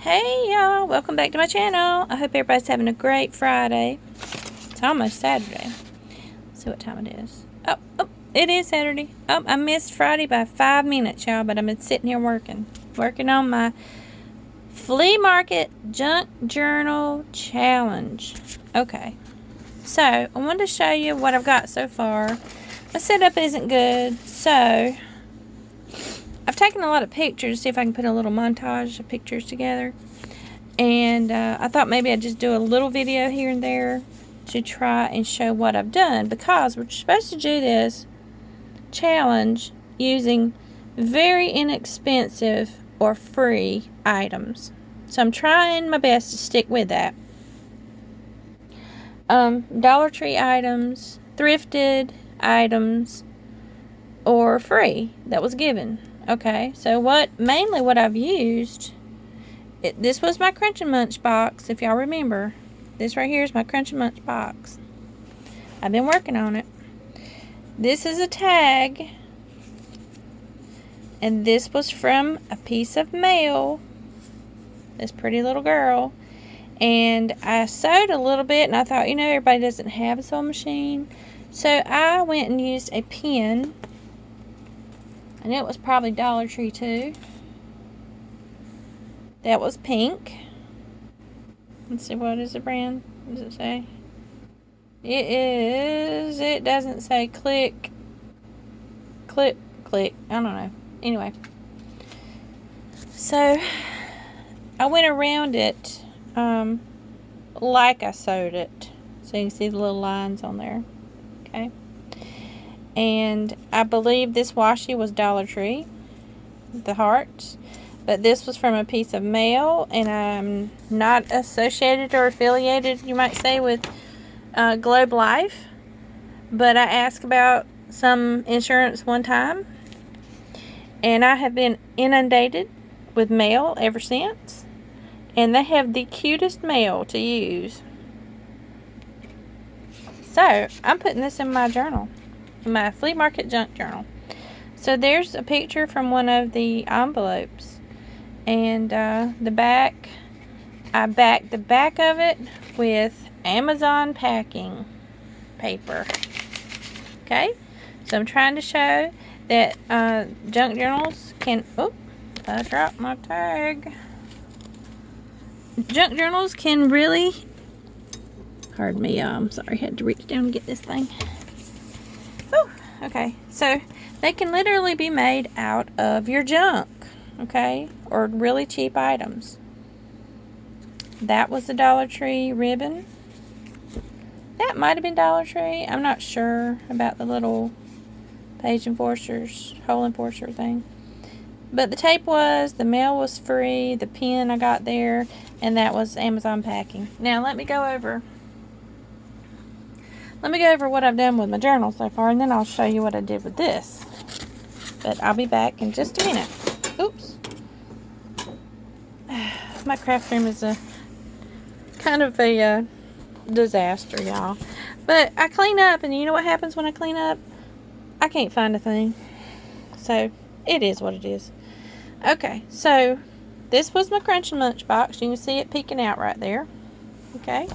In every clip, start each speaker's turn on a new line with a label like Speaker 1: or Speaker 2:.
Speaker 1: Hey y'all, welcome back to my channel. I hope everybody's having a great Friday. It's almost Saturday. Let's see what time it is. Oh, it is Saturday. Oh, I missed Friday by 5 minutes, y'all, but I've been sitting here working on my flea market junk journal challenge. Okay, so I wanted to show you what I've got so far. My setup isn't good, so I've taken a lot of pictures to see if I can put a little montage of pictures together. And I thought maybe I'd just do a little video here and there to try and show what I've done, because we're supposed to do this challenge using very inexpensive or free items. So I'm trying my best to stick with that. Dollar Tree items, thrifted items, or free that was given. Okay, so mainly what I've used, this was my Crunch and Munch box, if y'all remember. This right here is my Crunch and Munch box. I've been working on it. This is a tag, and this was from a piece of mail, this pretty little girl. And I sewed a little bit, and I thought, everybody doesn't have a sewing machine, so I went and used a pen. And it was probably Dollar Tree too. That was pink. Let's see, what is the brand? What does it say? It doesn't say click. I don't know. Anyway. So, I went around it like I sewed it. So you can see the little lines on there. Okay. And I believe this washi was Dollar Tree, the hearts, but this was from a piece of mail, and I'm not associated or affiliated, you might say, with Globe Life, but I asked about some insurance one time, and I have been inundated with mail ever since, and they have the cutest mail to use. So I'm putting this in my journal, my flea market junk journal. So there's a picture from one of the envelopes, and the back, I backed the back of it with Amazon packing paper. Okay, so I'm trying to show that junk journals can, I dropped my tag. Junk journals can really, pardon me, I'm sorry, I had to reach down and get this thing. Okay, so they can literally be made out of your junk, okay, or really cheap items. That was the Dollar Tree ribbon. That might have been Dollar Tree. I'm not sure about the little page enforcers, hole enforcer thing. But the tape was, the mail was free, the pen I got there, and that was Amazon packing. Now let me go over what I've done with my journal so far, and then I'll show you what I did with this. But I'll be back in just a minute. Oops. My craft room is a kind of a disaster, y'all. But I clean up, and you know what happens when I clean up? I can't find a thing. So, it is what it is. Okay, so this was my Crunch and Munch box. You can see it peeking out right there. Okay.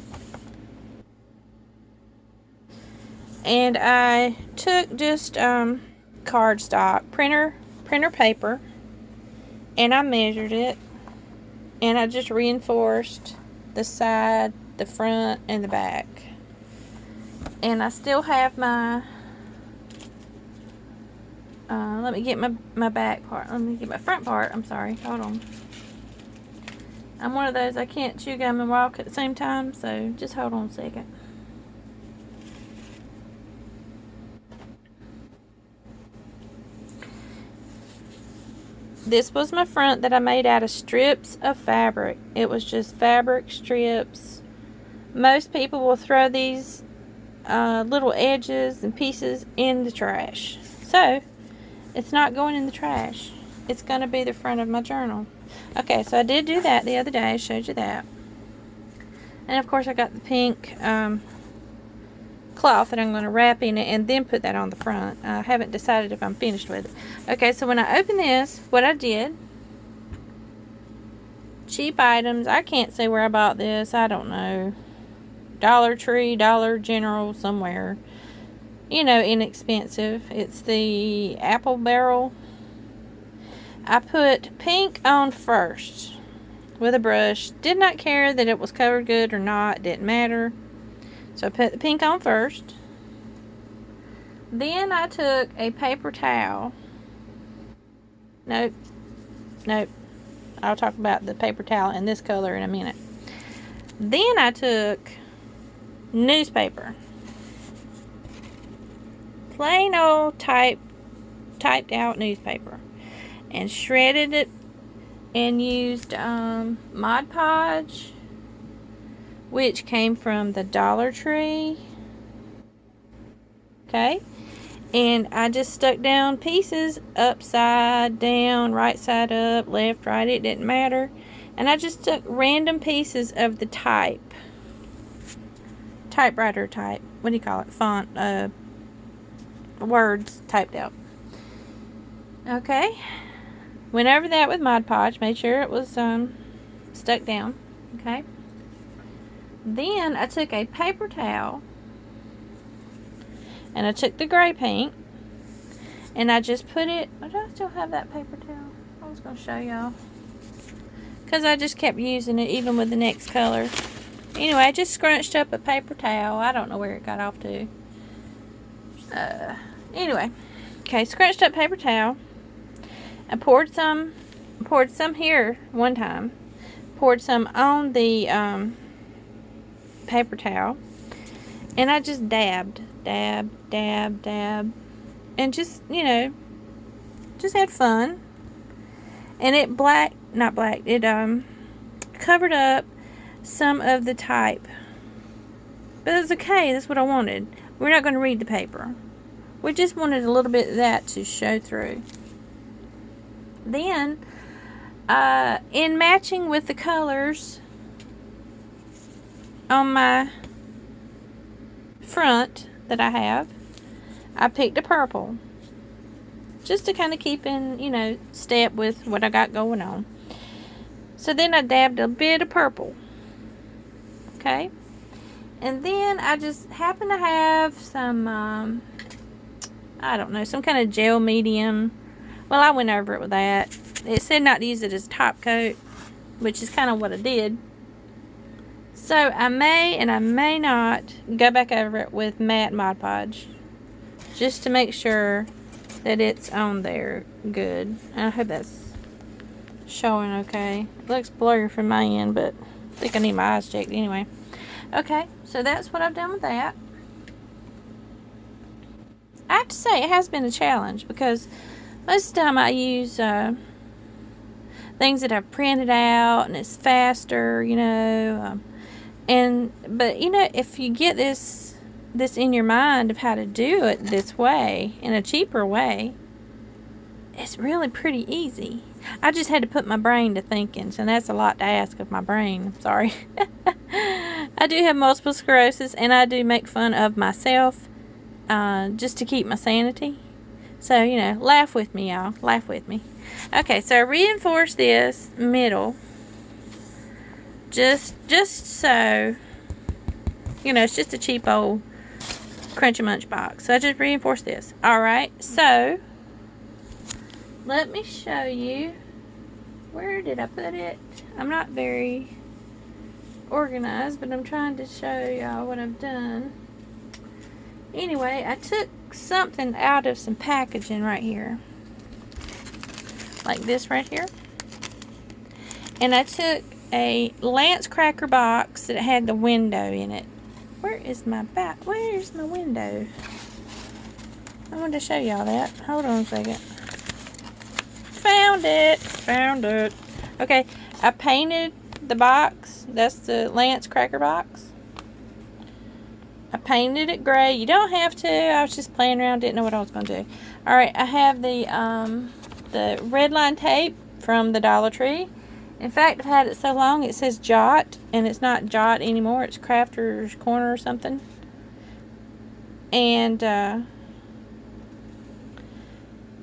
Speaker 1: And I took just cardstock, printer paper, and I measured it, and I just reinforced the side, the front, and the back. And I still have my, let me get my back part, let me get my front part, I'm sorry, hold on. I'm one of those, I can't chew gum and walk at the same time, so just hold on a second. This was my front that I made out of strips of fabric. It was just fabric strips. Most people will throw these little edges and pieces in the trash. So, it's not going in the trash. It's going to be the front of my journal. Okay, so I did do that the other day. I showed you that. And of course I got the pink cloth that I'm going to wrap in it and then put that on the front. I haven't decided if I'm finished with it. Okay, so when I open this, what I did, cheap items. I can't say where I bought this. I don't know. Dollar Tree, Dollar General, somewhere. You know, inexpensive. It's the apple barrel. I put pink on first with a brush. Did not care that it was covered good or not. Didn't matter. So I put the pink on first. Then I took a paper towel. Nope. I'll talk about the paper towel in this color in a minute. Then I took newspaper. Plain old typed out newspaper. And shredded it and used Mod Podge, which came from the Dollar Tree. Okay. And I just stuck down pieces upside down, right side up, left, right, it didn't matter. And I just took random pieces of the typewriter type, what do you call it, font, words typed out. Okay. Went over that with Mod Podge, made sure it was stuck down. Okay. Then I took a paper towel. And I took the gray paint, and I just put it, do I still have that paper towel? I was going to show y'all. Because I just kept using it even with the next color. Anyway, I just scrunched up a paper towel. I don't know where it got off to. Anyway. Okay, scrunched up paper towel. I poured some here one time. Poured some on the paper towel. And I just dabbed. Dab. And just, you know, just had fun. And it covered up some of the type. But it's okay, that's what I wanted. We're not going to read the paper. We just wanted a little bit of that to show through. Then, in matching with the colors on my front that I have, I picked a purple just to kind of keep in, you know, step with what I got going on. So then I dabbed a bit of purple. Okay. And then I just happen to have some I don't know, some kind of gel medium. Well, I went over it with that. It said not to use it as top coat, which is kind of what I did. So I may and I may not go back over it with matte Mod Podge, just to make sure that it's on there good. I hope that's showing okay. It looks blurry from my end, but I think I need my eyes checked anyway. Okay, so that's what I've done with that. I have to say, it has been a challenge because most of the time I use things that I've printed out and it's faster, you know. But you know, if you get this in your mind of how to do it this way, in a cheaper way, it's really pretty easy. I just had to put my brain to thinking, so that's a lot to ask of my brain. I'm sorry. I do have multiple sclerosis, and I do make fun of myself just to keep my sanity. So, you know, laugh with me, y'all. Laugh with me. Okay, so I reinforced this middle. Just so, you know, it's just a cheap old Crunchy Munch box. So I just reinforced this. Alright, so let me show you. Where did I put it? I'm not very organized, but I'm trying to show y'all what I've done. Anyway, I took something out of some packaging right here. Like this right here. And I took a Lance cracker box that had the window in it. Where is my back? Where's my window? I wanted to show y'all that. Hold on a second. Found it. Okay, I painted the box. That's the Lance cracker box. I painted it gray. You don't have to. I was just playing around. Didn't know what I was going to do. Alright, I have the red line tape from the Dollar Tree. In fact, I've had it so long it says Jot, and it's not Jot anymore. It's Crafter's Corner or something. And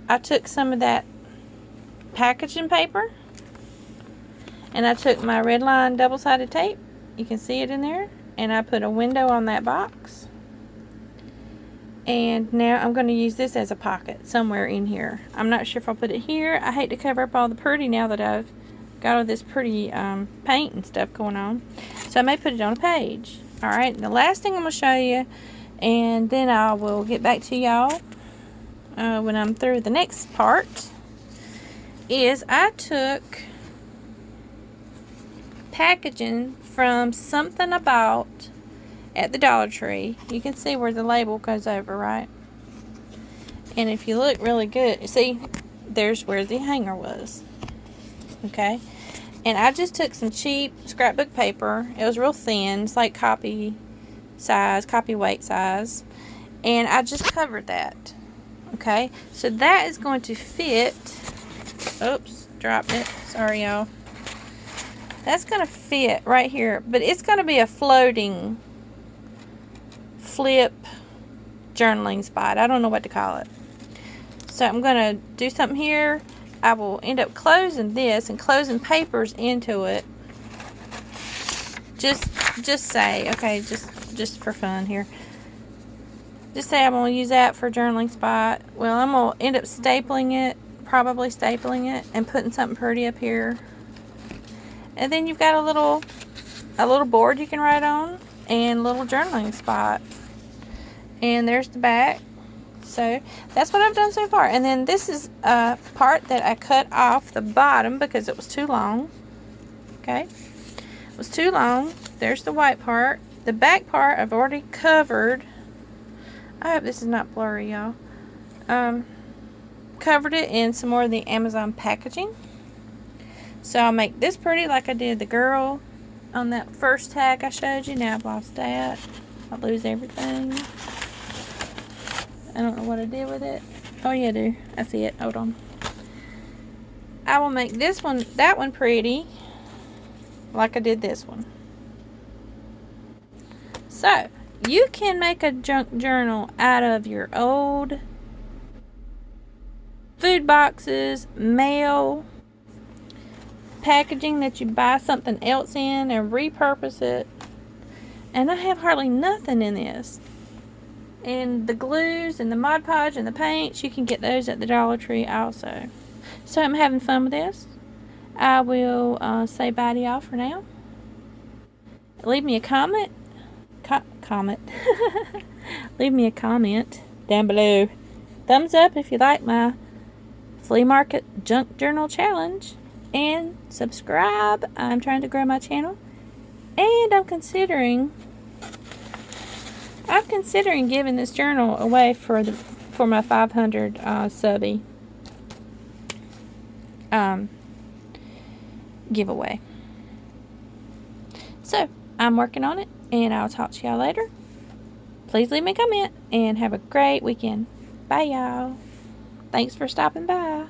Speaker 1: I took some of that packaging paper, And I took my red line double-sided tape. You can see it in there. And I put a window on that box. And now I'm going to use this as a pocket somewhere in here. I'm not sure if I'll put it here. I hate to cover up all the pretty now that I've got all this pretty paint and stuff going on. So I may put it on a page. Alright, the last thing I'm going to show you, and then I will get back to y'all when I'm through the next part, is I took packaging from something I bought at the Dollar Tree. You can see where the label goes over, right? And if you look really good, see, there's where the hanger was. Okay? And I just took some cheap scrapbook paper. It was real thin. It's like copy size, copy weight size. And I just covered that. Okay? So that is going to fit. Oops, dropped it. Sorry, y'all. That's going to fit right here. But it's going to be a floating flip journaling spot. I don't know what to call it. So I'm going to do something here. I will end up closing this and closing papers into it. Just say, okay, just for fun here. Just say I'm going to use that for a journaling spot. Well, I'm going to end up stapling it, probably stapling it, and putting something pretty up here. And then you've got a little board you can write on and a little journaling spot. And there's the back. So that's what I've done so far. And then this is a part that I cut off the bottom because it was too long. Okay, it was too long. There's the white part. The back part I've already covered. I hope this is not blurry, y'all. Covered it in some more of the Amazon packaging. So I'll make this pretty like I did the girl on that first tag I showed you. Now I've lost that. I'll lose everything. I don't know what I did with it. Oh yeah, I do. I see it. Hold on. I will make this one, that one pretty, like I did this one. So, you can make a junk journal out of your old food boxes, mail, packaging that you buy something else in and repurpose it. And I have hardly nothing in this. And the glues and the Mod Podge and the paints, you can get those at the Dollar Tree also. So I'm having fun with this. I will say bye to y'all for now. Leave me a comment. Leave me a comment down below. Thumbs up if you like my flea market junk journal challenge. And subscribe. I'm trying to grow my channel. And I'm considering giving this journal away for my 500 subby giveaway. So I'm working on it, and I'll talk to y'all later. Please leave me a comment and have a great weekend. Bye, y'all. Thanks for stopping by.